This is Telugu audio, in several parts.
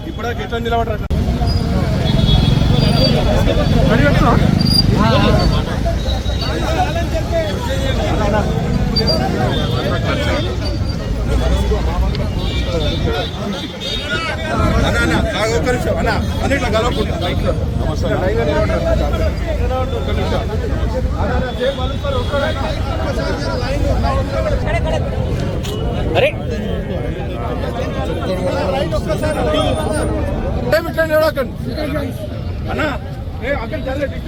ఇప్పుడు ఎట్లా నిలబడరా ఒక్క నిమిషం అన్న అన్నిట్లో కలవకుండా బైక్లో అరే ఇట్లా నిలబడకండి అన్న అక్కడ జరగండి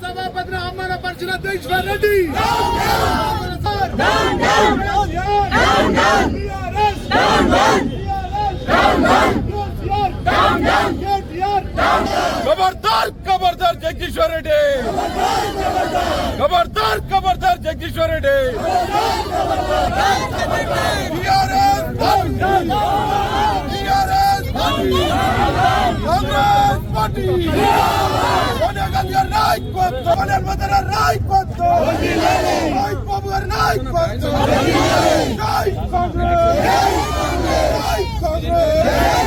సభాపతి అవమానపరిచిన ఈశ్వర్ రెడ్డి खबरदार खबरदार जगदीश्वर रेड्डी खबरदार खबरदार जगदीश्वर रेड्डी कांग्रेस पार्टी सोनिया गांधी नायकत्व प्रधानमंत्री नायकत्व बाबू गारी नायकत्व जय कांग्रेस जय कांग्रेस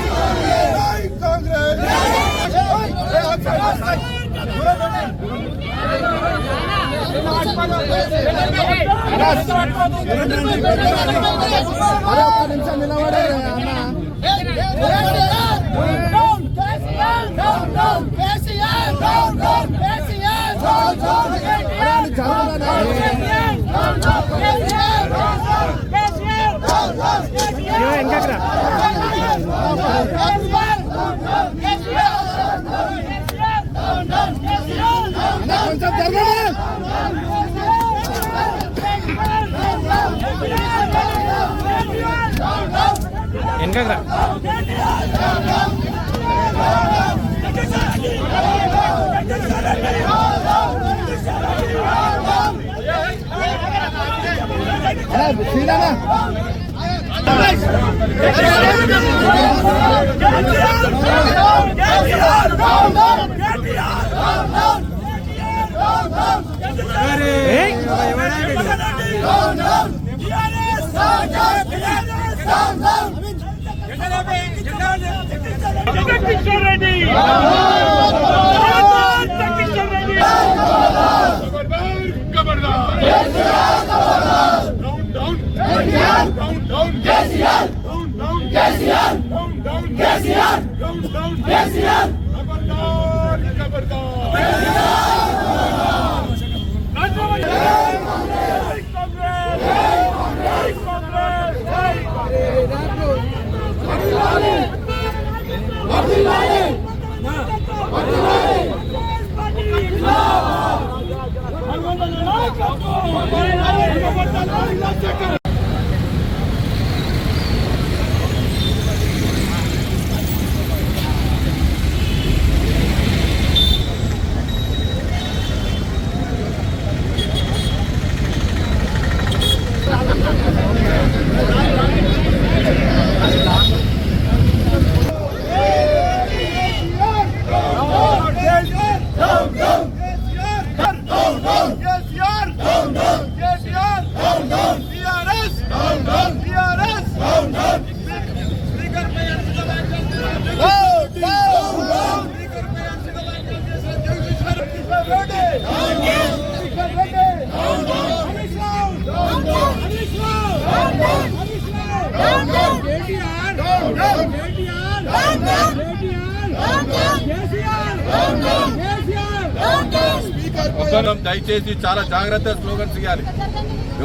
దయచేసి చాలా జాగ్రత్తగా స్లోగన్స్ ఇవ్వాలి.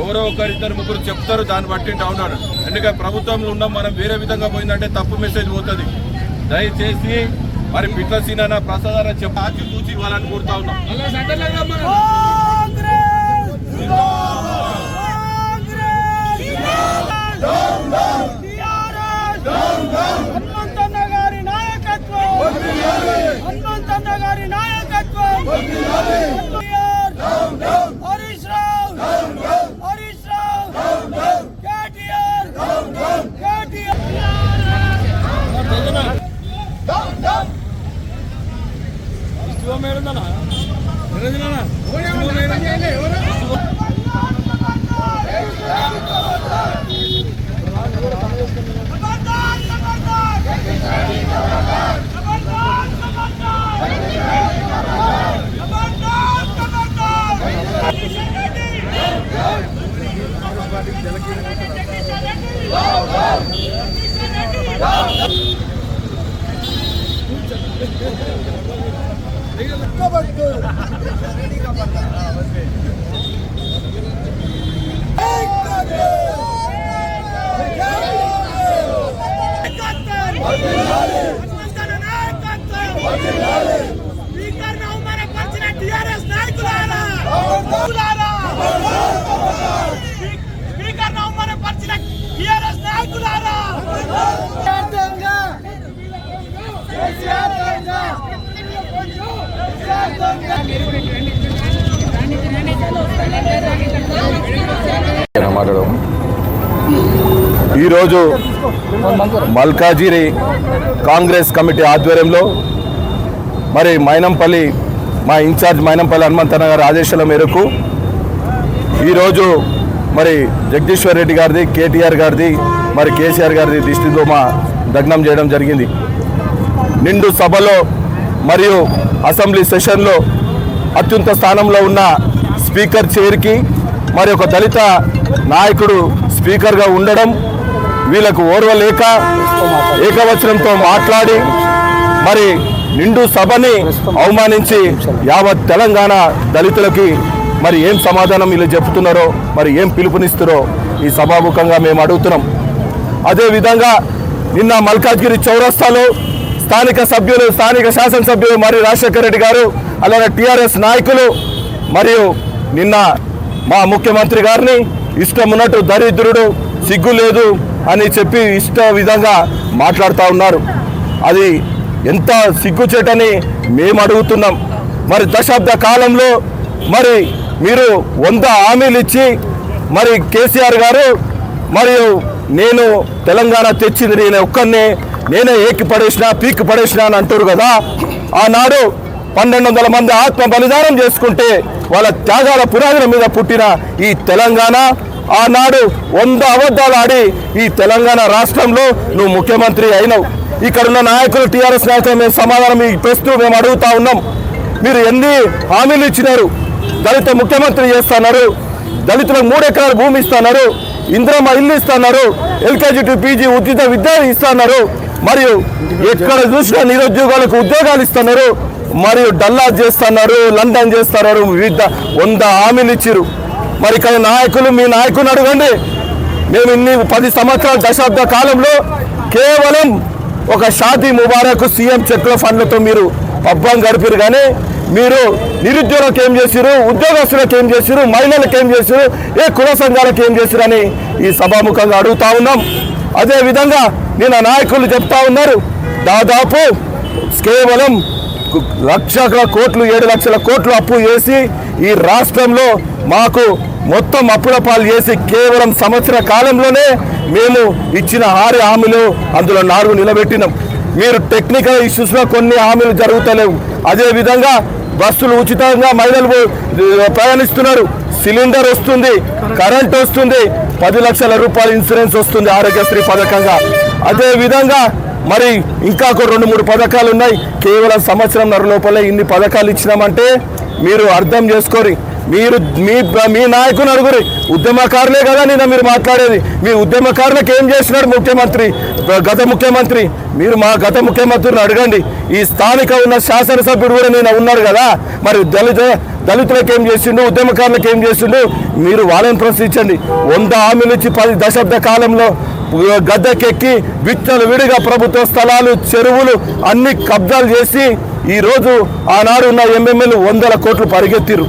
ఎవరో ఒకరిద్దరు ముగ్గురు చెప్తారు, దాన్ని బట్టి ఉన్నాడు. ఎందుకంటే ప్రభుత్వంలో ఉన్నాం, మనం వేరే విధంగా పోయిందంటే తప్పు మెసేజ్ పోతుంది. దయచేసి మరి పిట్ల సీనా ప్రసాదాన్ని చెప్పి ఆచితూచి ఇవ్వాలని కోరుతా ఉన్నాం. హరీష్ రావు ఈరోజు మల్కాజిగిరి కాంగ్రెస్ కమిటీ ఆధ్వర్యంలో మరి మైనంపల్లి మా ఇన్ఛార్జ్ మైనంపల్లి హనుమంతన్న గారి ఆదేశాల మేరకు ఈరోజు మరి జగదీశ్వర్ రెడ్డి గారిది, కేటీఆర్ గారిది, మరి కేసీఆర్ గారిది దిష్టిబొమ్మ దగ్నం చేయడం జరిగింది. నిండు సభలో మరియు అసెంబ్లీ సెషన్లో అత్యున్నత స్థానంలో ఉన్న స్పీకర్ చైర్కి మరి ఒక దళిత నాయకుడు స్పీకర్గా ఉండడం వీళ్ళకు ఓర్వలేక ఏకవచనంతో మాట్లాడి మరి నిండు సభని అవమానించి యావత్ తెలంగాణ దళితులకి మరి ఏం సమాధానం వీళ్ళు చెప్తున్నారో, మరి ఏం పిలుపునిస్తారో ఈ సభాముఖంగా మేము అడుగుతున్నాం. అదేవిధంగా నిన్న మల్కాజ్గిరి చౌరస్తాలో స్థానిక శాసనసభ్యులు మరి రాజశేఖర రెడ్డి గారు, అలాగే టీఆర్ఎస్ నాయకులు మరియు నిన్న మా ముఖ్యమంత్రి గారిని ఇష్టం ఉన్నట్టు దరిద్రుడు, సిగ్గు లేదు అని చెప్పి ఇష్ట విధంగా మాట్లాడుతూ ఉన్నారు. అది ఎంత సిగ్గుచేటని మేము అడుగుతున్నాం. మరి దశాబ్ద కాలంలో మరి మీరు 100 హామీలు ఇచ్చి మరి కేసీఆర్ గారు మరియు నేను తెలంగాణ తెచ్చింది నేను ఒక్కనే, నేనే పీకి పడేసిన అని అంటారు కదా. ఆనాడు 1200 మంది ఆత్మ బలిదానం చేసుకుంటే వాళ్ళ త్యాగాల పునాదుల మీద పుట్టిన ఈ తెలంగాణ ఆనాడు 100 అబద్ధాలు ఆడి ఈ తెలంగాణ రాష్ట్రంలో నువ్వు ముఖ్యమంత్రి అయినావు. ఇక్కడున్న నాయకులు, టీఆర్ఎస్ నాయకులు మేము సమాధానం ప్రశ్న మేము అడుగుతా ఉన్నాం. మీరు ఎన్ని హామీలు ఇచ్చినారు? దళిత ముఖ్యమంత్రి చేస్తున్నారు, దళితులకు 3 ఎకరాల భూమి ఇస్తున్నారు, ఇందిరమ్మ ఇల్లు ఇస్తున్నారు, LKG to PG ఉచిత విద్య ఇస్తున్నారు, మరియు ఎక్కడ చూసినా నిరుద్యోగాలకు ఉద్యోగాలు ఇస్తున్నారు, మరియు డల్లా చేస్తున్నారు, లండన్ చేస్తున్నారు, వివిధ 100 హామీలు ఇచ్చిరు. మరి ఇక్కడ నాయకులు, మీ నాయకుని అడగండి. మేము ఇన్ని 10 సంవత్సరాల దశాబ్ద కాలంలో కేవలం ఒక షాదీ ముబారక్ సీఎం చెక్కుల ఫండ్లతో మీరు పబ్బం గడిపారు. కానీ మీరు నిరుద్యోగులకు ఏం చేసిరు, ఉద్యోగస్తులకు ఏం చేసిరు, మహిళలకు ఏం చేసిరు, ఏ కుల సంఘాలకు ఏం చేసిరు అని ఈ సభాముఖంగా అడుగుతా ఉన్నాం. అదేవిధంగా నిన్న నాయకులు చెప్తా ఉన్నారు, దాదాపు కేవలం 1,00,000 కోట్లు 7 లక్షల కోట్లు అప్పు చేసి ఈ రాష్ట్రంలో మాకు మొత్తం అప్పుల పాలు చేసి కేవలం సంవత్సర కాలంలోనే మేము ఇచ్చిన 6 హామీలు అందులో 4 నిలబెట్టినాం. మీరు టెక్నికల్ ఇష్యూస్లో కొన్ని హామీలు జరుగుతలేవు. అదేవిధంగా బస్సులు ఉచితంగా మహిళలు ప్రయాణిస్తున్నారు, సిలిండర్ వస్తుంది, కరెంట్ వస్తుంది, 10 లక్షల రూపాయల ఇన్సూరెన్స్ వస్తుంది ఆరోగ్యశ్రీ పథకంగా. అదేవిధంగా మరి ఇంకా 2-3 పథకాలు ఉన్నాయి. కేవలం సంవత్సరంన్నర లోపలే ఇన్ని పథకాలు ఇచ్చినామంటే మీరు అర్థం చేసుకోరి. మీరు మీ నాయకుని అడుగురి. ఉద్యమకారులే కదా నిన్న మీరు మాట్లాడేది. మీ ఉద్యమకారులకు ఏం చేసినాడు ముఖ్యమంత్రి, గత ముఖ్యమంత్రి? మీరు మా గత ముఖ్యమంత్రిని అడగండి. ఈ స్థానిక ఉన్న శాసనసభ్యుడు కూడా నేను ఉన్నాడు కదా, మరి దళితులకు ఏం చేసిండు, ఉద్యమకారులకు ఏం చేసిండు, మీరు వాళ్ళని ప్రశ్నించండి. 100 హామీలు ఇచ్చి 10 దశాబ్ద కాలంలో గద్దెకెక్కి విడిగా ప్రభుత్వ స్థలాలు, చెరువులు అన్ని కబ్జాలు చేసి ఈరోజు ఆనాడు ఉన్న ఎమ్మెల్యేలు 100 కోట్లు పరిగెత్తిరు.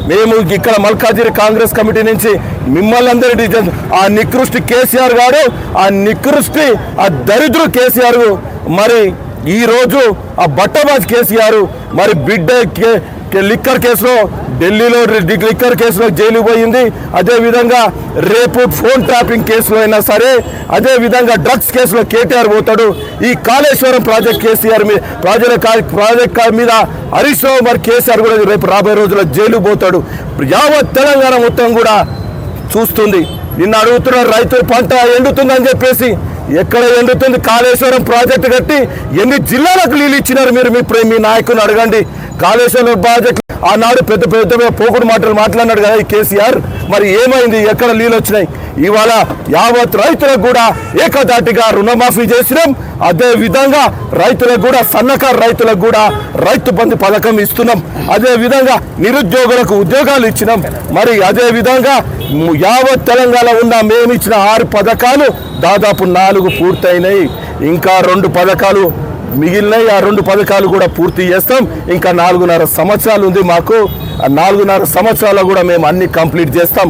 మేము ఇక్కడ మల్కాజిగిరి కాంగ్రెస్ కమిటీ నుంచి మిమ్మల్ని అందరినీ ఆ నికృష్టి కేసీఆర్ గారు, ఆ దరిద్రు కేసీఆర్, మరి ఈరోజు ఆ బట్టబాజ్ కేసీఆర్ మరి బిడ్డ లిక్కర్ కేసులో ఢిల్లీలో లిక్కర్ కేసులో జైలు పోయింది. అదేవిధంగా రేపు ఫోన్ ట్రాపింగ్ కేసులో అయినా సరే, అదేవిధంగా డ్రగ్స్ కేసులో కేటీఆర్ పోతాడు. ఈ కాళేశ్వరం ప్రాజెక్ట్ కేసీఆర్ మీద ప్రాజెక్ట్ మీద హరీష్ రావు మరి కేసీఆర్ కూడా రేపు రాబోయే రోజుల్లో జైలు పోతాడు. యావత్ తెలంగాణ మొత్తం కూడా చూస్తుంది. నిన్న అడుగుతున్నారు రైతుల పంట ఎండుతుందని చెప్పేసి. ఎక్కడ ఎండుతుంది? కాళేశ్వరం ప్రాజెక్టు కట్టి ఎన్ని జిల్లాలకు నీళ్ళు ఇచ్చినారు మీరు? మీ నాయకుని అడగండి. కాళేశ్వరం ప్రాజెక్టు ఆనాడు పెద్ద పోకుడు మాటలు మాట్లాడినాడు కదా ఈ కేసీఆర్. మరి ఏమైంది? ఎక్కడ నీళ్ళు వచ్చినాయి? ఇవాళ యావత్ రైతులకు కూడా ఏకదాటిగా రుణమాఫీ చేసినాం. అదేవిధంగా రైతులకు కూడా, సన్నకారు రైతులకు కూడా రైతు బంధు పథకం ఇస్తున్నాం. అదేవిధంగా నిరుద్యోగులకు ఉద్యోగాలు ఇచ్చినాం. మరి అదేవిధంగా యావత్ తెలంగాణ ఉన్న మేము ఇచ్చిన 6 పథకాలు దాదాపు 4 పూర్తయినాయి. ఇంకా 2 పథకాలు మిగిలినాయి. ఆ 2 పథకాలు కూడా పూర్తి చేస్తాం. ఇంకా 4.5 సంవత్సరాలు ఉంది మాకు. ఆ 4.5 సంవత్సరాలు కూడా మేము అన్ని కంప్లీట్ చేస్తాం.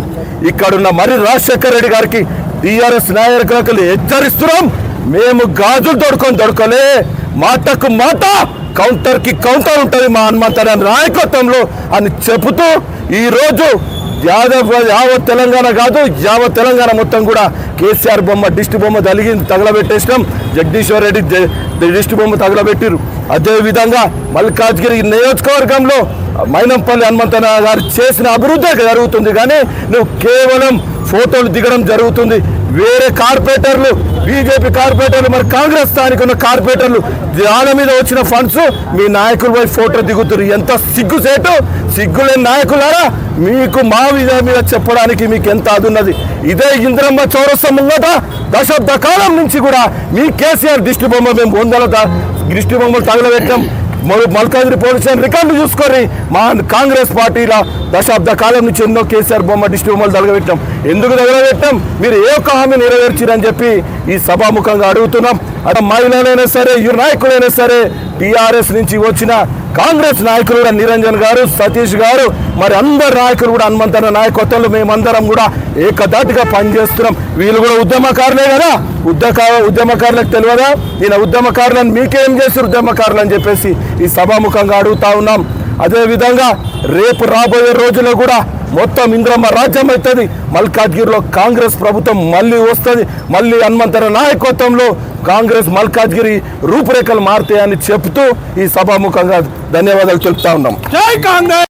ఇక్కడున్న మరి రాజశేఖర రెడ్డి గారికి, టీఆర్ఎస్ నాయకులకు హెచ్చరిస్తున్నాం, మేము గాజులు దొరకలే, మాటకు మాట, కౌంటర్కి కౌంటర్ ఉంటుంది మా హనుమంతరావు నాయకత్వంలో అని చెబుతూ ఈరోజు యావత్ తెలంగాణ కాదు, యావత్ తెలంగాణ మొత్తం కూడా కేసీఆర్ బొమ్మ దిష్టి బొమ్మ తగలబెట్టేసినాం. జగదీశ్వర్ రెడ్డి దిష్టి బొమ్మ తగలబెట్టిరు. అదేవిధంగా మల్కాజ్గిరి నియోజకవర్గంలో మైనంపల్లి హనుమంతన్న గారు చేసిన అభివృద్ధి జరుగుతుంది, కానీ నువ్వు కేవలం ఫోటోలు దిగడం జరుగుతుంది. వేరే కార్పొరేటర్లు, బీజేపీ కార్పొరేటర్లు, మరి కాంగ్రెస్ స్థానిక ఉన్న కార్పొరేటర్లు దాని మీద వచ్చిన ఫండ్స్ మీ నాయకులు పోయి ఫోటో దిగుతారు. ఎంత సిగ్గుసేటు, సిగ్గులేని నాయకులారా, మీకు మా మీద చెప్పడానికి మీకు ఎంత అదున్నది. ఇదే ఇంద్రమ్మ చౌరస్తా ముంగట దశాబ్ద కాలం నుంచి కూడా మీ కేసీఆర్ దిష్టి బొమ్మ మేము 100 దిష్టి బొమ్మలు తగలబెట్టాం. మల్కాజ్గిరి పోలీస్ స్టేషన్ రికార్డు చూసుకొని మా కాంగ్రెస్ పార్టీల దశాబ్ద కాలం నుంచి ఎన్నో కేసీఆర్ బొమ్మ దిష్టి బొమ్మలు తగలబెట్టాం. ఎందుకు తగలబెట్టాం? మీరు ఏ ఒక్క హామీ నెరవేర్చిరని చెప్పి ఈ సభాముఖంగా అడుగుతున్నాం. అటు మహిళలైనా సరే, నాయకులైనా సరే, టీఆర్ఎస్ నుంచి వచ్చిన కాంగ్రెస్ నాయకులు కూడా నిరంజన్ గారు, సతీష్ గారు, మరి అందరు నాయకులు కూడా హనుమంతన్న నాయకత్వంలో మేమందరం కూడా ఏకదాటిగా పనిచేస్తున్నాం. వీళ్ళు కూడా ఉద్యమకారులే కదా, ఉద్యమకారులకు తెలియదా? ఈయన ఉద్యమకారులను మీకేం చేస్తారు ఉద్యమకారులు అని చెప్పేసి ఈ సభాముఖంగా అడుగుతా ఉన్నాం. అదేవిధంగా రేపు రాబోయే రోజుల్లో కూడా మొత్తం ఇంద్రమ్మ రాజ్యం అవుతుంది. మల్కాజ్గిరిలో కాంగ్రెస్ ప్రభుత్వం మళ్ళీ వస్తుంది. మళ్ళీ హనుమంతన్న నాయకత్వంలో కాంగ్రెస్ మల్కాజ్గిరి రూపురేఖలు మారుతాయని చెప్తూ ఈ సభాముఖంగా ధన్యవాదాలు తెలుపుతా ఉన్నాం. జై కాంగ్రెస్.